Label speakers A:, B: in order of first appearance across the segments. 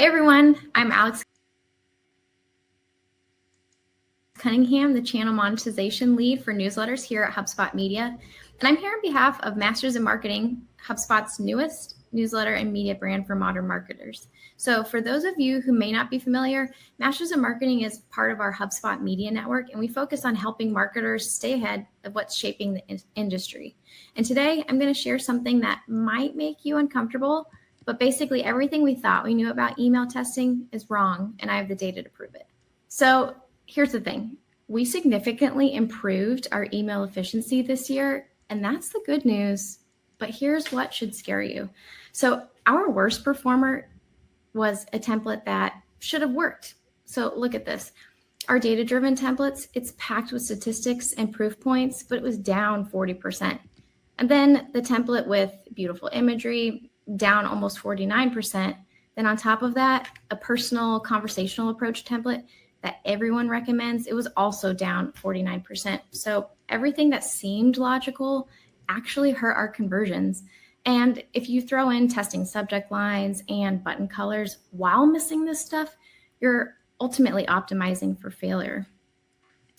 A: Hey everyone, I'm Alex Cunningham, the channel monetization lead for newsletters here at HubSpot Media. And I'm here on behalf of Masters in Marketing, HubSpot's newest newsletter and media brand for modern marketers. So for those of you who may not be familiar, Masters in Marketing is part of our HubSpot Media Network, and we focus on helping marketers stay ahead of what's shaping the industry. And today I'm going to share something that might make you uncomfortable, but basically everything we thought we knew about email testing is wrong, and I have the data to prove it. So here's the thing. We significantly improved our email efficiency this year, and that's the good news. But here's what should scare you. So our worst performer was a template that should have worked. So look at this. Our data-driven templates, it's packed with statistics and proof points, but it was down 40%. And then the template with beautiful imagery, down almost 49%. Then on top of that, a personal conversational approach template that everyone recommends, it was also down 49%. So everything that seemed logical actually hurt our conversions. And if you throw in testing subject lines and button colors while missing this stuff, you're ultimately optimizing for failure.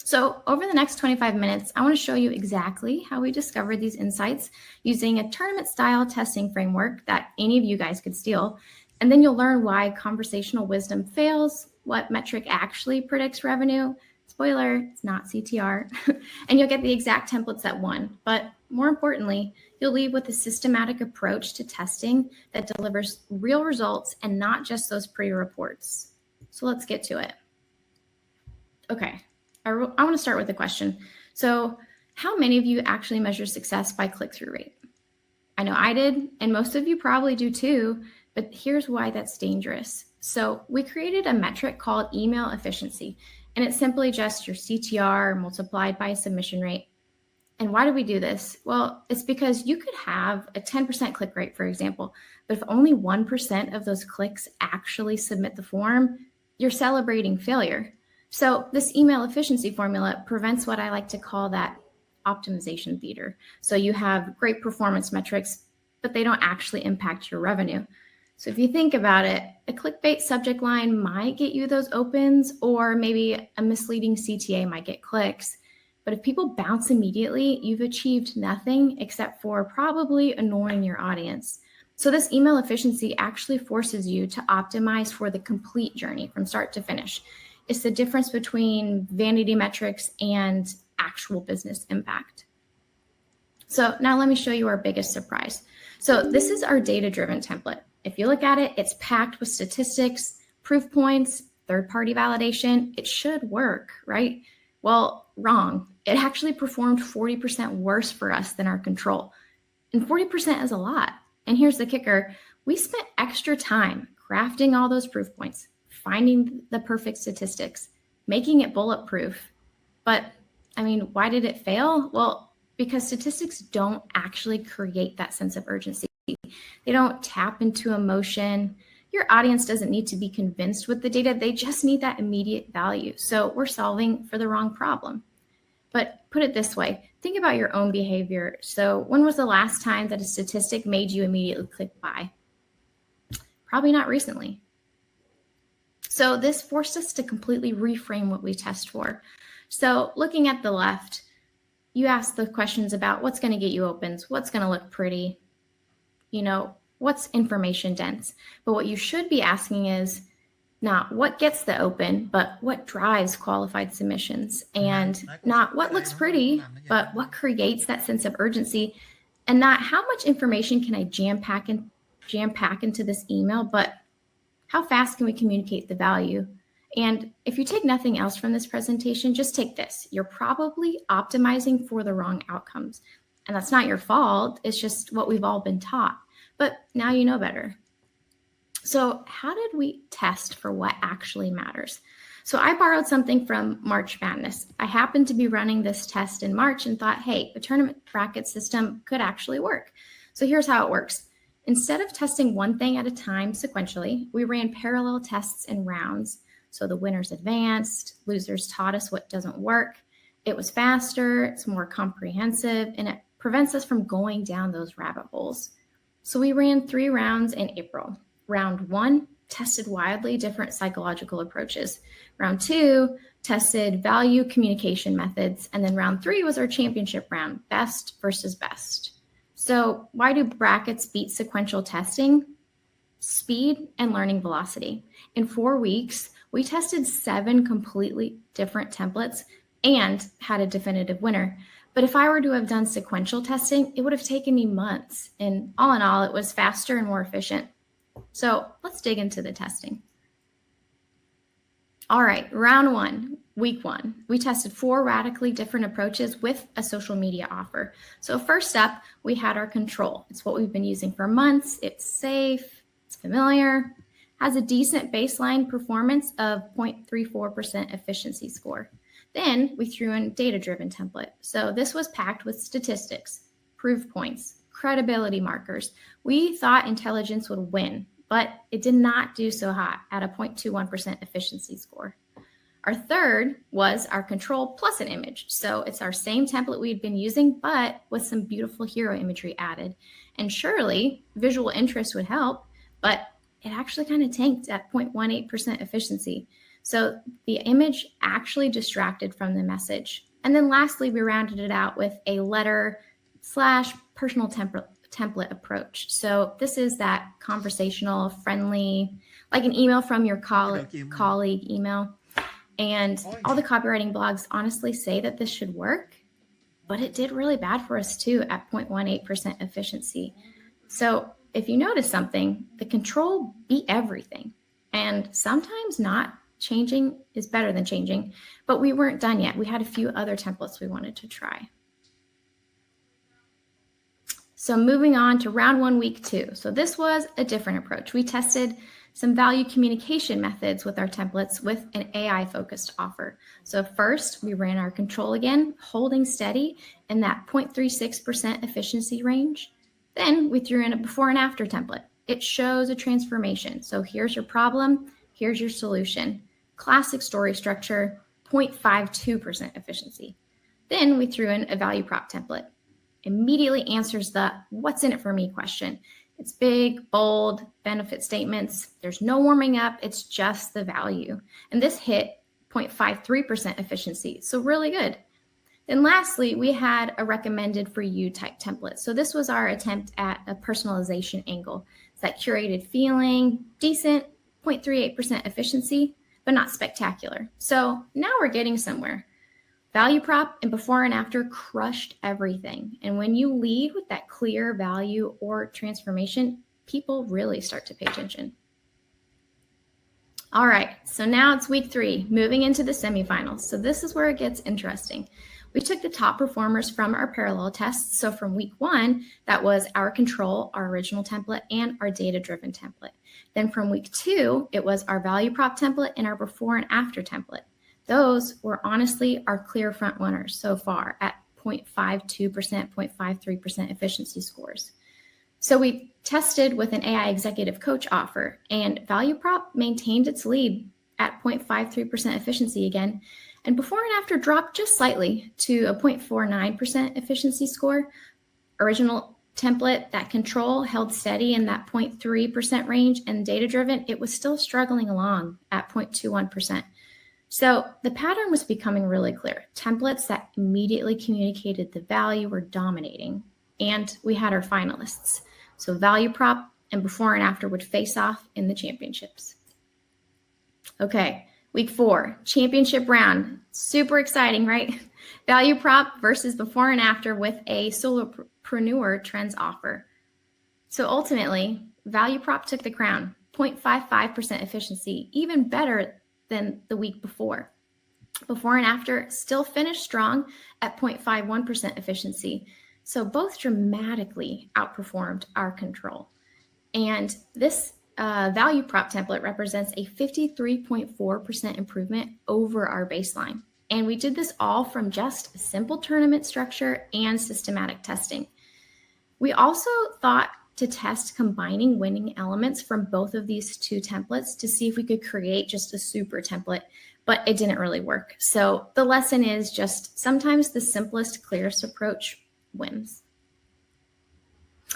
A: So over the next 25 minutes, I want to show you exactly how we discovered these insights using a tournament-style testing framework that any of you guys could steal. And then you'll learn why conversational wisdom fails, what metric actually predicts revenue. Spoiler, it's not CTR. And you'll get the exact templates that won. But more importantly, you'll leave with a systematic approach to testing that delivers real results and not just those pretty reports. So let's get to it. Okay, I want to start with a question. So how many of you actually measure success by click-through rate? I know I did, and most of you probably do too, but here's why that's dangerous. So we created a metric called email efficiency, and it's simply just your CTR multiplied by submission rate. And why do we do this? Well, it's because you could have a 10% click rate, for example, but if only 1% of those clicks actually submit the form, you're celebrating failure. So this email efficiency formula prevents what I like to call that optimization theater. So you have great performance metrics, but they don't actually impact your revenue. So if you think about it, a clickbait subject line might get you those opens, or maybe a misleading CTA might get clicks. But if people bounce immediately, you've achieved nothing except for probably annoying your audience. So this email efficiency actually forces you to optimize for the complete journey from start to finish. It's the difference between vanity metrics and actual business impact. So now let me show you our biggest surprise. So this is our data-driven template. If you look at it, it's packed with statistics, proof points, third-party validation. It should work, right? Well, wrong. It actually performed 40% worse for us than our control. And 40% is a lot. And here's the kicker. We spent extra time crafting all those proof points, finding the perfect statistics, making it bulletproof. But I mean, why did it fail? Well, because statistics don't actually create that sense of urgency. They don't tap into emotion. Your audience doesn't need to be convinced with the data. They just need that immediate value. So we're solving for the wrong problem. But put it this way, think about your own behavior. So when was the last time that a statistic made you immediately click buy? Probably not recently. So this forced us to completely reframe what we test for. So looking at the left, you ask the questions about what's going to get you opens, what's going to look pretty, what's information dense. But what you should be asking is not what gets the open, but what drives qualified submissions, and not what looks pretty, but what creates that sense of urgency, and not how much information can I jam pack into this email, but how fast can we communicate the value? And if you take nothing else from this presentation, just take this. You're probably optimizing for the wrong outcomes. And that's not your fault. It's just what we've all been taught. But now you know better. So how did we test for what actually matters? So I borrowed something from March Madness. I happened to be running this test in March and thought, hey, the tournament bracket system could actually work. So here's how it works. Instead of testing one thing at a time sequentially, we ran parallel tests in rounds. So the winners advanced, losers taught us what doesn't work. It was faster, it's more comprehensive, and it prevents us from going down those rabbit holes. So we ran 3 rounds in April. Round 1, tested wildly different psychological approaches. Round 2 tested value communication methods. And then round 3 was our championship round, best versus best. So why do brackets beat sequential testing? Speed and learning velocity. In 4 weeks, we tested 7 completely different templates and had a definitive winner. But if I were to have done sequential testing, it would have taken me months. And all in all, it was faster and more efficient. So let's dig into the testing. All right, round 1, week 1. We tested 4 radically different approaches with a social media offer. So first up, we had our control. It's what we've been using for months. It's safe, it's familiar, has a decent baseline performance of 0.34% efficiency score. Then we threw in data-driven template. So this was packed with statistics, proof points, credibility markers. We thought intelligence would win, but it did not do so hot at a 0.21% efficiency score. Our third was our control plus an image. So it's our same template we'd been using, but with some beautiful hero imagery added. And surely visual interest would help, but it actually kind of tanked at 0.18% efficiency. So the image actually distracted from the message. And then lastly, we rounded it out with a letter/personal template approach. So this is that conversational, friendly, like an email from your colleague email. And all the copywriting blogs honestly say that this should work, but it did really bad for us too at 0.18% efficiency. So if you notice something, the control beat everything. And sometimes not changing is better than changing, but we weren't done yet. We had a few other templates we wanted to try. So moving on to round 1, week 2. So this was a different approach. We tested some value communication methods with our templates with an AI-focused offer. So first, we ran our control again, holding steady in that 0.36% efficiency range. Then we threw in a before and after template. It shows a transformation. So here's your problem, here's your solution. Classic story structure, 0.52% efficiency. Then we threw in a value prop template. Immediately answers the what's in it for me question. It's big, bold, benefit statements. There's no warming up. It's just the value. And this hit 0.53% efficiency. So really good. Then lastly, we had a recommended for you type template. So this was our attempt at a personalization angle. It's that curated feeling, decent, 0.38% efficiency, but not spectacular. So now we're getting somewhere. Value prop and before and after crushed everything. And when you lead with that clear value or transformation, people really start to pay attention. All right, so now it's week 3, moving into the semifinals. So this is where it gets interesting. We took the top performers from our parallel tests. So from week 1, that was our control, our original template, and our data-driven template. Then from week 2, it was our value prop template and our before and after template. Those were honestly our clear front runners so far at 0.52%, 0.53% efficiency scores. So we tested with an AI executive coach offer, and value prop maintained its lead at 0.53% efficiency again. And before and after dropped just slightly to a 0.49% efficiency score. Original template, that control held steady in that 0.3% range, and data-driven, it was still struggling along at 0.21%. So the pattern was becoming really clear. Templates that immediately communicated the value were dominating, and we had our finalists. So value prop and before and after would face off in the championships. Okay, week 4, championship round. Super exciting, right? Value prop versus before and after with a solopreneur trends offer. So ultimately, value prop took the crown, 0.55% efficiency, even better than the week before. Before and after still finished strong at 0.51% efficiency. So both dramatically outperformed our control. And this value prop template represents a 53.4% improvement over our baseline. And we did this all from just a simple tournament structure and systematic testing. We also thought to test combining winning elements from both of these 2 templates to see if we could create just a super template, but it didn't really work. So the lesson is just sometimes the simplest, clearest approach wins.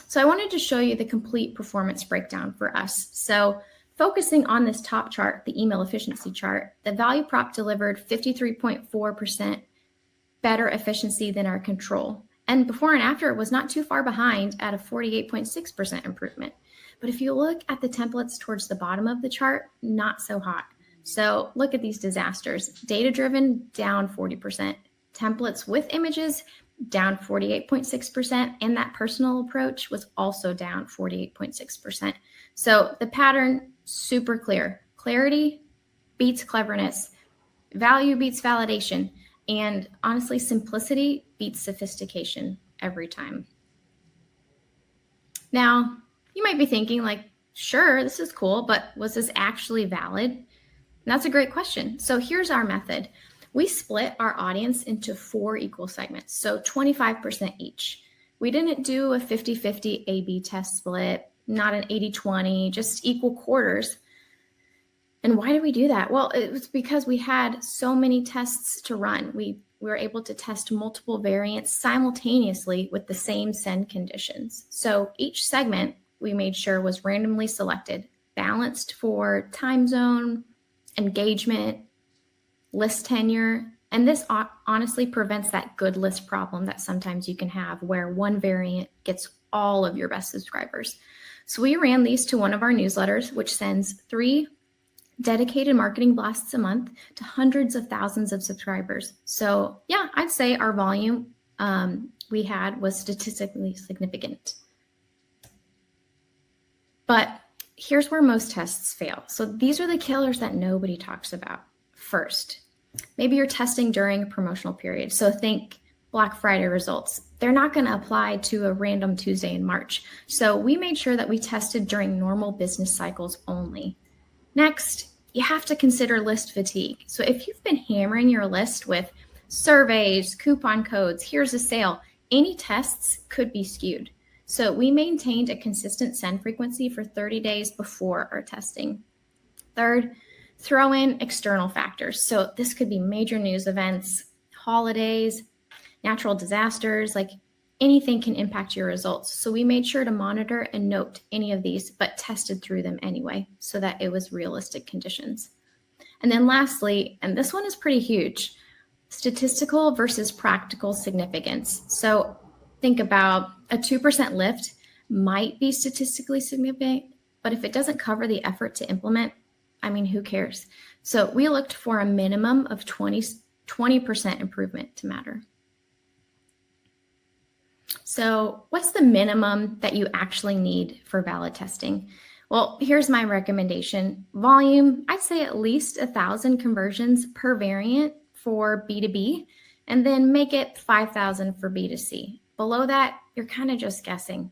A: So I wanted to show you the complete performance breakdown for us. So Focusing on this top chart, the email efficiency chart, the value prop delivered 53.4% better efficiency than our control. And before and after, it was not too far behind at a 48.6% improvement. But if you look at the templates towards the bottom of the chart, not so hot. So look at these disasters. Data-driven, down 40%. Templates with images, down 48.6%. And that personal approach was also down 48.6%. So the pattern, super clear. Clarity beats cleverness. Value beats validation. And honestly, simplicity beats sophistication every time. Now, you might be thinking like, sure, this is cool, but was this actually valid? And that's a great question. So here's our method. We split our audience into 4 equal segments, so 25% each. We didn't do a 50-50 A/B test split, not an 80-20, just equal quarters. And why did we do that? Well, it was because we had so many tests to run. We were able to test multiple variants simultaneously with the same send conditions. So each segment we made sure was randomly selected, balanced for time zone, engagement, list tenure. And this honestly prevents that good list problem that sometimes you can have where one variant gets all of your best subscribers. So we ran these to one of our newsletters, which sends 3 dedicated marketing blasts a month to hundreds of thousands of subscribers. So yeah, I'd say our volume we had was statistically significant. But here's where most tests fail. So these are the killers that nobody talks about. First, maybe you're testing during a promotional period. So think Black Friday results. They're not going to apply to a random Tuesday in March. So we made sure that we tested during normal business cycles only. Next, you have to consider list fatigue. So if you've been hammering your list with surveys, coupon codes, here's a sale, any tests could be skewed. So we maintained a consistent send frequency for 30 days before our testing. Third, throw in external factors. So this could be major news events, holidays, natural disasters, like anything can impact your results. So we made sure to monitor and note any of these, but tested through them anyway, so that it was realistic conditions. And then lastly, and this one is pretty huge, statistical versus practical significance. So think about a 2% lift might be statistically significant, but if it doesn't cover the effort to implement, I mean, who cares? So we looked for a minimum of 20% improvement to matter. So what's the minimum that you actually need for valid testing? Well, here's my recommendation. Volume, I'd say at least 1,000 conversions per variant for B2B, and then make it 5,000 for B2C. Below that, you're kind of just guessing.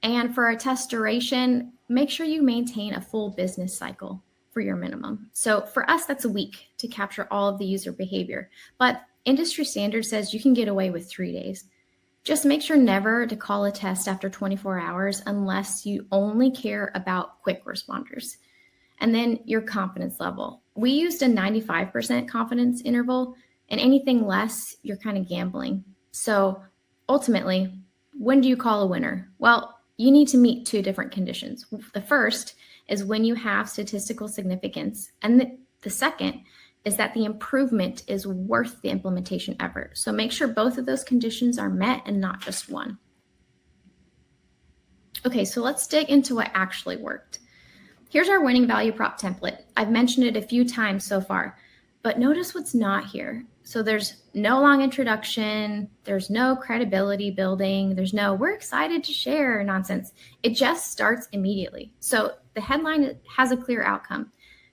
A: And for a test duration, make sure you maintain a full business cycle for your minimum. So for us, that's a week to capture all of the user behavior. But industry standard says you can get away with 3 days. Just make sure never to call a test after 24 hours unless you only care about quick responders. And then your confidence level. We used a 95% confidence interval, and anything less, you're kind of gambling. So ultimately, when do you call a winner? Well, you need to meet 2 different conditions. The first is when you have statistical significance, and the second is that the improvement is worth the implementation effort. So make sure both of those conditions are met and not just one. Okay, so let's dig into what actually worked. Here's our winning value prop template. I've mentioned it a few times so far, but notice what's not here. So there's no long introduction, there's no credibility building, there's no we're excited to share nonsense. It just starts immediately. So the headline has a clear outcome.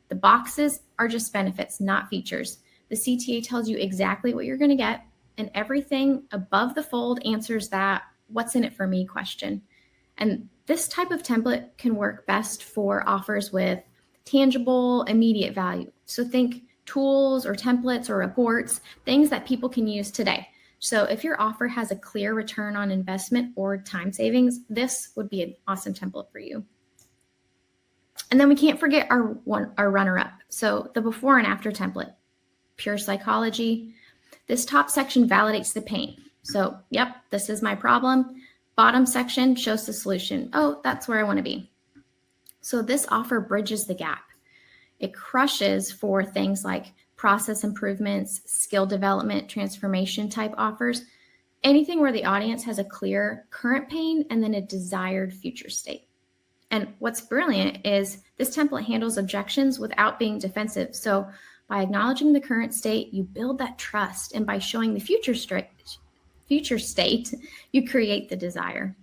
A: The boxes are just benefits, not features. The CTA tells you exactly what you're going to get, and everything above the fold answers that what's in it for me question. And this type of template can work best for offers with tangible, immediate value. So think tools or templates or reports, things that people can use today. So if your offer has a clear return on investment or time savings, this would be an awesome template for you. And then we can't forget our runner-up. So the before and after template, pure psychology. This top section validates the pain. So, yep, this is my problem. Bottom section shows the solution. Oh, that's where I want to be. So this offer bridges the gap. It crushes for things like process improvements, skill development, transformation type offers, anything where the audience has a clear current pain and then a desired future state. And what's brilliant is this template handles objections without being defensive. So by acknowledging the current state, you build that trust. And by showing the future state, you create the desire.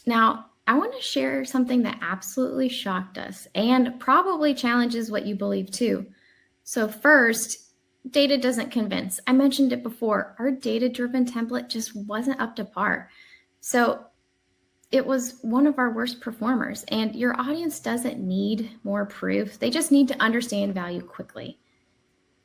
A: Now, I want to share something that absolutely shocked us and probably challenges what you believe too. So first, data doesn't convince. I mentioned it before. Our data-driven template just wasn't up to par. So it was one of our worst performers, and your audience doesn't need more proof. They just need to understand value quickly.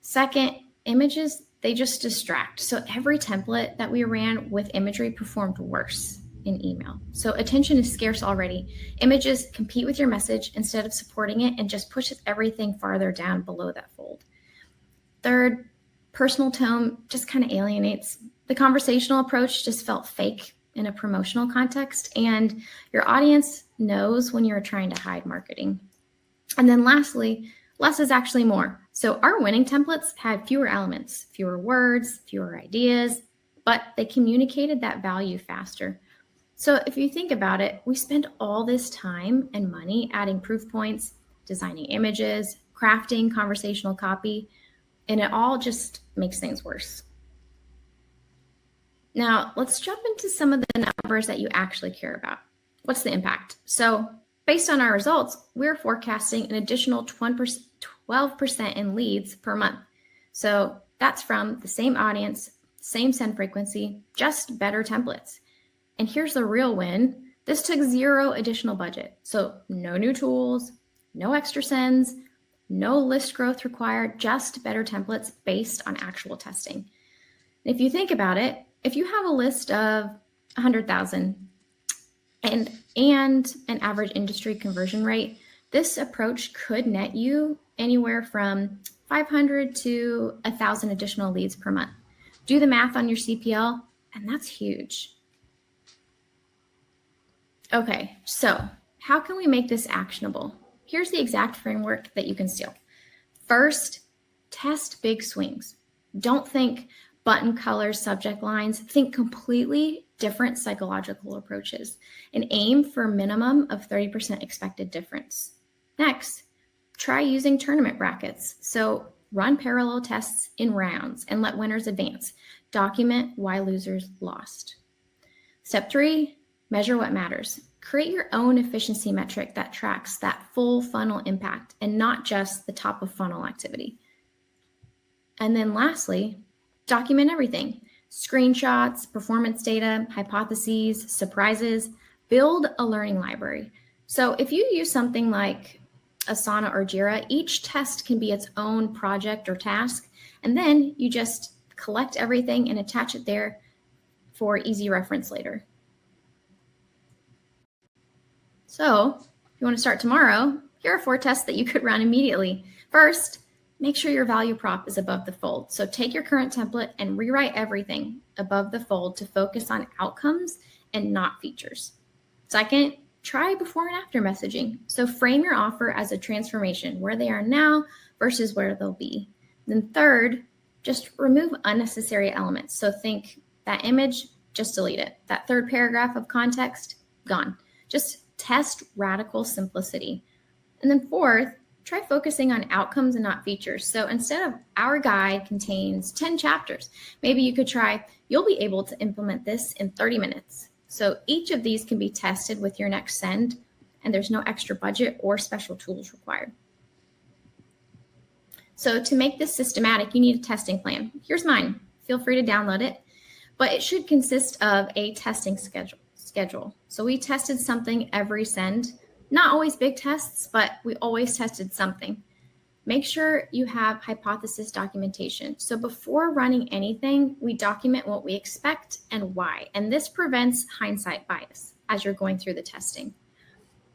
A: Second, images, they just distract. So every template that we ran with imagery performed worse in email. So attention is scarce already. Images compete with your message instead of supporting it and just pushes everything farther down below that fold. Third, personal tone just kind of alienates. The conversational approach just felt fake in a promotional context, and your audience knows when you're trying to hide marketing. And then lastly, less is actually more. So our winning templates had fewer elements, fewer words, fewer ideas, but they communicated that value faster. So if you think about it, we spend all this time and money adding proof points, designing images, crafting conversational copy, and it all just makes things worse. Now, let's jump into some of the numbers that you actually care about. What's the impact? So based on our results, we're forecasting an additional 12% in leads per month. So that's from the same audience, same send frequency, just better templates. And here's the real win. This took zero additional budget. So no new tools, no extra sends, no list growth required, just better templates based on actual testing. And if you think about it, if you have a list of 100,000 and an average industry conversion rate, this approach could net you anywhere from 500 to 1,000 additional leads per month. Do the math on your CPL, and that's huge. Okay, so how can we make this actionable? Here's the exact framework that you can steal. First, test big swings. Don't think button colors, subject lines. Think completely different psychological approaches and aim for a minimum of 30% expected difference. Next, try using tournament brackets. So run parallel tests in rounds and let winners advance. Document why losers lost. Step 3, measure what matters. Create your own efficiency metric that tracks that full funnel impact and not just the top of funnel activity. And then lastly, document everything. Screenshots, performance data, hypotheses, surprises. Build a learning library. So if you use something like Asana or Jira, each test can be its own project or task, and then you just collect everything and attach it there for easy reference later. So if you want to start tomorrow, here are 4 tests that you could run immediately. First, make sure your value prop is above the fold. So take your current template and rewrite everything above the fold to focus on outcomes and not features. Second, try before and after messaging. So frame your offer as a transformation, where they are now versus where they'll be. Then third, just remove unnecessary elements. So think that image, just delete it. That third paragraph of context, gone. Just test radical simplicity. And then fourth, try focusing on outcomes and not features. So instead of our guide contains 10 chapters, maybe you could try, you'll be able to implement this in 30 minutes. So each of these can be tested with your next send, and there's no extra budget or special tools required. So to make this systematic, you need a testing plan. Here's mine. Feel free to download it, but it should consist of a testing schedule. So we tested something every send, not always big tests, but we always tested something. Make sure you have hypothesis documentation. So before running anything, we document what we expect and why. And this prevents hindsight bias as you're going through the testing.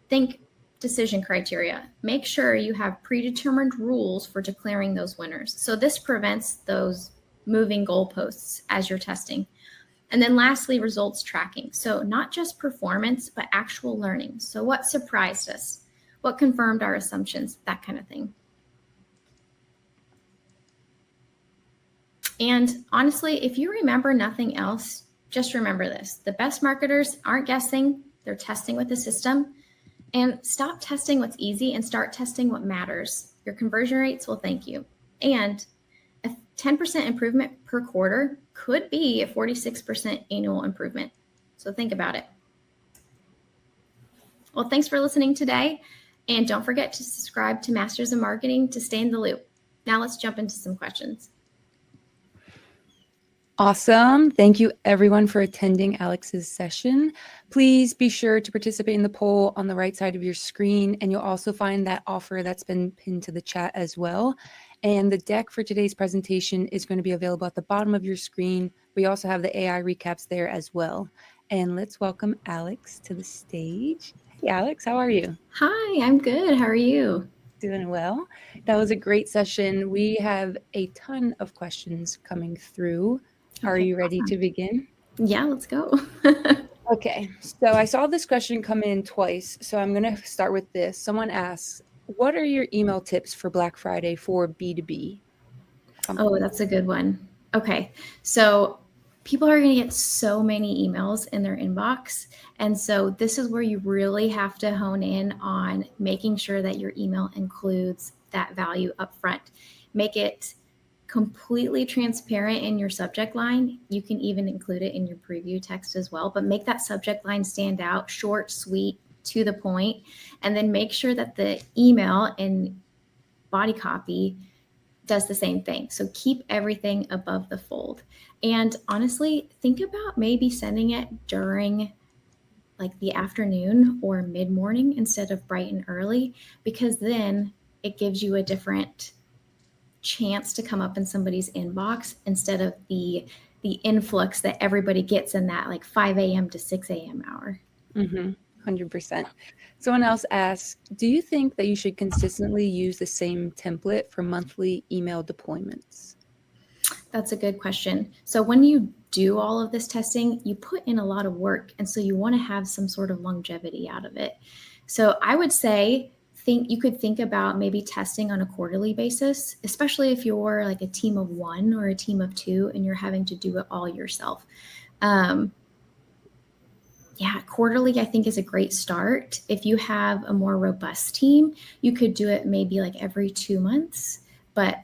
A: Think decision criteria. Make sure you have predetermined rules for declaring those winners. So this prevents those moving goalposts as you're testing. And then lastly, results tracking. So not just performance, but actual learning. So what surprised us? What confirmed our assumptions? That kind of thing. And honestly, if you remember nothing else, just remember this. The best marketers aren't guessing, they're testing with the system. And stop testing what's easy and start testing what matters. Your conversion rates will thank you. And a 10% improvement per quarter could be a 46% annual improvement. So think about it. Well, thanks for listening today. And don't forget to subscribe to Masters of Marketing to stay in the loop. Now let's jump into some questions.
B: Awesome. Thank you everyone for attending Alex's session. Please be sure to participate in the poll on the right side of your screen, and you'll also find that offer that's been pinned to the chat as well. And the deck for today's presentation is going to be available at the bottom of your screen. We also have the AI recaps there as well. And let's welcome Alex to the stage. Hey Alex, how are you?
A: Hi, I'm good. How are you?
B: Doing well. That was a great session. We have a ton of questions coming through. Are you ready to begin?
A: Yeah, let's go.
B: Okay, so I saw this question come in twice, so I'm going to start with this. Someone asks, what are your email tips for Black Friday for B2B?
A: Oh, that's a good one. Okay, so people are going to get so many emails in their inbox. And so this is where you really have to hone in on making sure that your email includes that value up front. Make it completely transparent in your subject line. You can even include it in your preview text as well, but make that subject line stand out, short, sweet, to the point, and then make sure that the email and body copy does the same thing. So keep everything above the fold. And honestly, think about maybe sending it during like the afternoon or mid-morning instead of bright and early, because then it gives you a different chance to come up in somebody's inbox instead of the influx that everybody gets in that like 5 a.m. to 6 a.m. hour.
B: 100%. Someone else asks, do you think that you should consistently use the same template for monthly email deployments?
A: That's a good question. So when you do all of this testing, you put in a lot of work. And so you want to have some sort of longevity out of it. So I would say you could think about maybe testing on a quarterly basis, especially if you're like a team of one or a team of two and you're having to do it all yourself. Quarterly, I think, is a great start. If you have a more robust team, you could do it maybe like every 2 months. But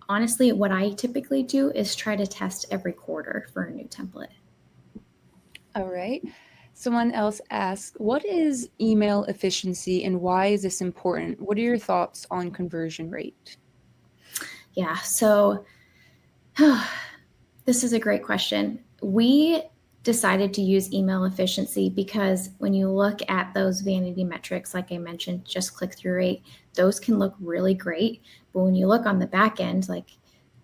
A: honestly, what I typically do is try to test every quarter for a new template.
B: All right. Someone else asks, what is email efficiency and why is this important? What are your thoughts on conversion rate?
A: Yeah, so this is a great question. We decided to use email efficiency because when you look at those vanity metrics, like I mentioned, just click-through rate, those can look really great. But when you look on the back end, like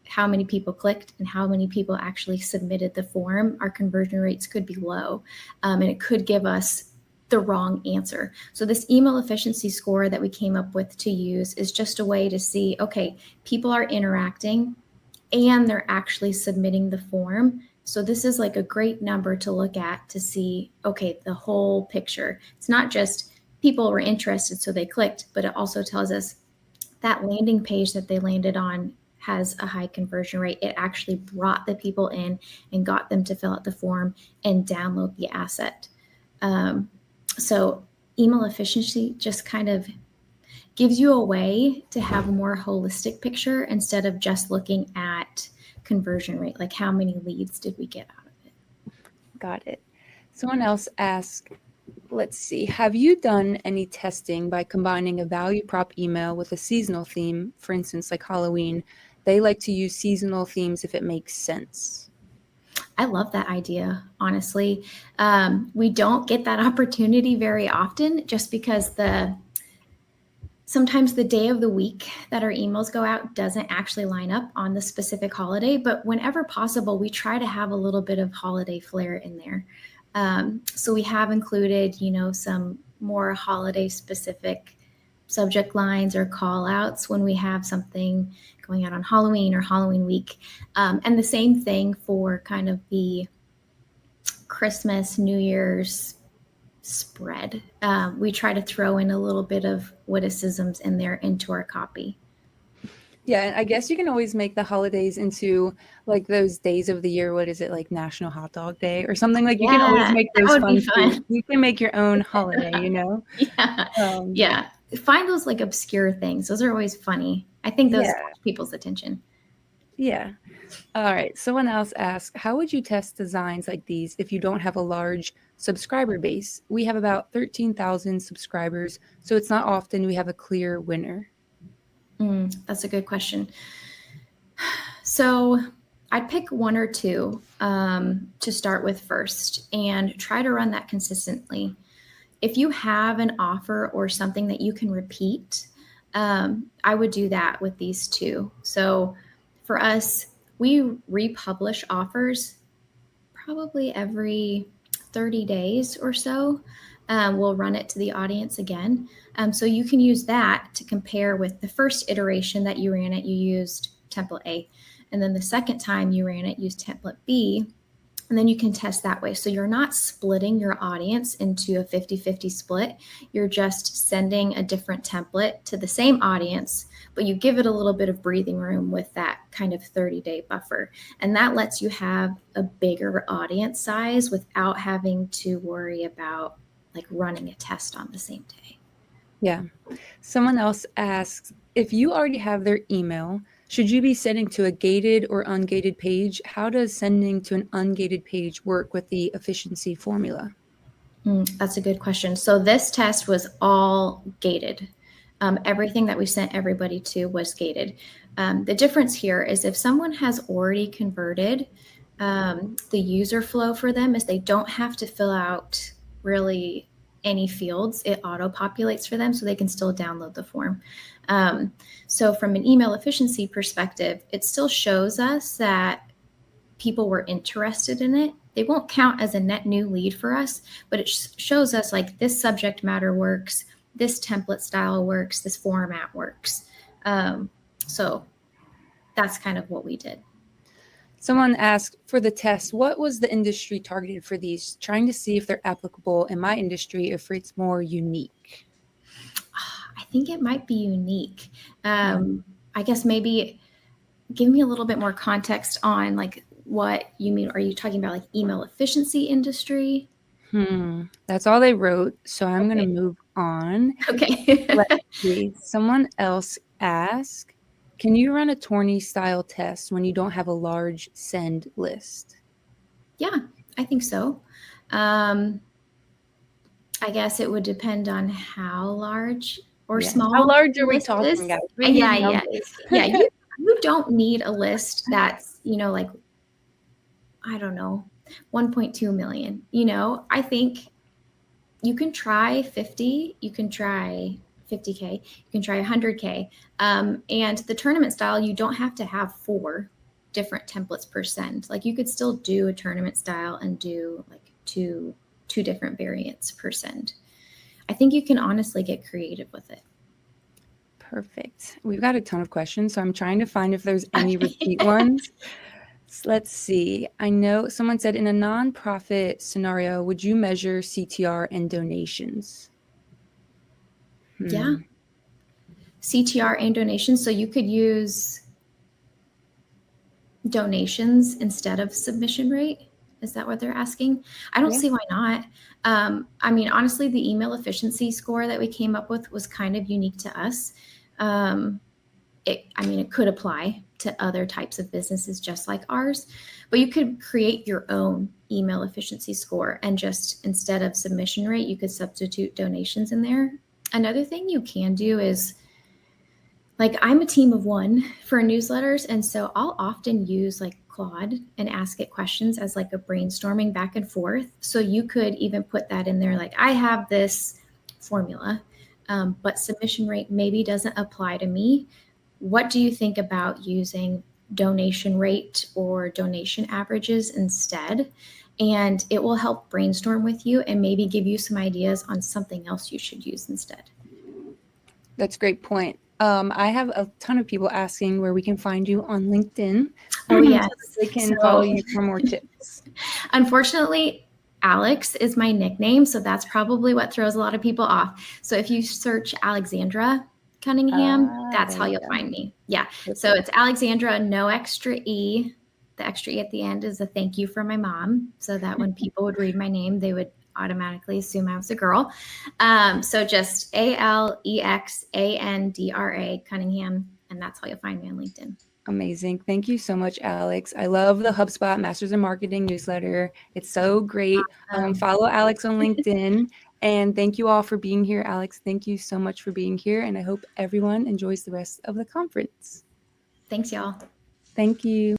A: how many people clicked and how many people actually submitted the form, our conversion rates could be low, and it could give us the wrong answer. So this email efficiency score that we came up with to use is just a way to see, okay, people are interacting and they're actually submitting the form. So this is like a great number to look at to see, okay, the whole picture. It's not just people were interested, so they clicked, but it also tells us that landing page that they landed on has a high conversion rate. It actually brought the people in and got them to fill out the form and download the asset. So email efficiency just kind of gives you a way to have a more holistic picture instead of just looking at conversion rate, like how many leads did we get out of it.
B: Got it. Someone else asked, let's see, have you done any testing by combining a value prop email with a seasonal theme? For instance, like Halloween, they like to use seasonal themes if it makes sense.
A: I love that idea, honestly. We don't get that opportunity very often just because sometimes the day of the week that our emails go out doesn't actually line up on the specific holiday, but whenever possible, we try to have a little bit of holiday flair in there. So we have included, some more holiday specific subject lines or call outs when we have something going out on Halloween or Halloween week. And the same thing for kind of the Christmas, New Year's spread. We try to throw in a little bit of witticisms in there into our copy.
B: Yeah, and I guess you can always make the holidays into like those days of the year. What is it, like National Hot Dog Day or something? Like you can always
A: Yeah,
B: make
A: that
B: those
A: would be
B: fun
A: fun.
B: too. You can make your own holiday, you know?
A: Yeah.
B: Um,
A: Yeah. Find those like obscure things. Those are always funny. I think those
B: yeah,
A: catch people's attention.
B: yeah. All right. Someone else asked, how would you test designs like these if you don't have a large subscriber base? We have about 13,000 subscribers, so it's not often we have a clear winner.
A: That's a good question. So I'd pick one or two to start with first and try to run that consistently. If you have an offer or something that you can repeat, I would do that with these two. So for us, we republish offers probably every 30 days or so. We'll run it to the audience again. So you can use that to compare with the first iteration that you ran it, you used template A. And then the second time you ran it, use template B. And then you can test that way. So you're not splitting your audience into a 50-50 split. You're just sending a different template to the same audience, but you give it a little bit of breathing room with that kind of 30-day buffer. And that lets you have a bigger audience size without having to worry about like running a test on the same day.
B: Yeah. Someone else asks, if you already have their email, should you be sending to a gated or ungated page? How does sending to an ungated page work with the efficiency formula?
A: That's a good question. So this test was all gated. Everything that we sent everybody to was gated. The difference here is if someone has already converted, the user flow for them is they don't have to fill out really any fields. It auto-populates for them so they can still download the form. So from an email efficiency perspective, it still shows us that people were interested in it. They won't count as a net new lead for us, but it shows us like this subject matter works, this template style works, this format works. So that's kind of what we did.
B: Someone asked, for the test, what was the industry targeted for these? Trying to see if they're applicable in my industry, if it's more unique.
A: I think it might be unique. I guess maybe give me a little bit more context on like what you mean. Are you talking about like email efficiency industry?
B: That's all they wrote. So I'm going
A: Okay.
B: to move on.
A: Okay.
B: Let's see. Someone else asked, can you run a tourney style test when you don't have a large send list?
A: Yeah, I think so. I guess it would depend on how large or small.
B: How large
A: the
B: are we
A: list
B: talking,
A: is.
B: guys?
A: Yeah. You don't need a list that's, like, I don't know, 1.2 million. I think you can try 50, you can try 50K, you can try 100K. And the tournament style, you don't have to have 4 different templates per send. Like you could still do a tournament style and do like two different variants per send. I think you can honestly get creative with it.
B: Perfect. We've got a ton of questions, so I'm trying to find if there's any repeat ones. So let's see. I know someone said in a nonprofit scenario, would you measure CTR and donations?
A: Yeah. CTR and donations. So you could use donations instead of submission rate. Is that what they're asking? I don't see why not. I mean, honestly, the email efficiency score that we came up with was kind of unique to us. It could apply to other types of businesses just like ours, but you could create your own email efficiency score and just instead of submission rate, you could substitute donations in there. Another thing you can do is, like, I'm a team of 1 for newsletters, and so I'll often use like Claude and ask it questions as like a brainstorming back and forth. So you could even put that in there, like, I have this formula, but submission rate maybe doesn't apply to me. What do you think about using donation rate or donation averages instead? And it will help brainstorm with you and maybe give you some ideas on something else you should use instead.
B: That's a great point. I have a ton of people asking where we can find you on LinkedIn.
A: Oh, yes.
B: So they can follow you for more tips.
A: Unfortunately, Alex is my nickname, so that's probably what throws a lot of people off. So if you search Alexandra Cunningham, that's
B: there
A: how
B: you
A: you'll
B: go.
A: find me. Yeah.
B: Perfect.
A: So it's Alexandra, no extra E. The extra E at the end is a thank you for my mom, so that when people would read my name, they would automatically assume I was a girl. So just Alexandra Cunningham, and that's how you'll find me on LinkedIn.
B: Amazing. Thank you so much, Alex. I love the HubSpot Masters in Marketing newsletter. It's so great. Follow Alex on LinkedIn. And thank you all for being here, Alex. Thank you so much for being here. And I hope everyone enjoys the rest of the conference.
A: Thanks, y'all.
B: Thank you.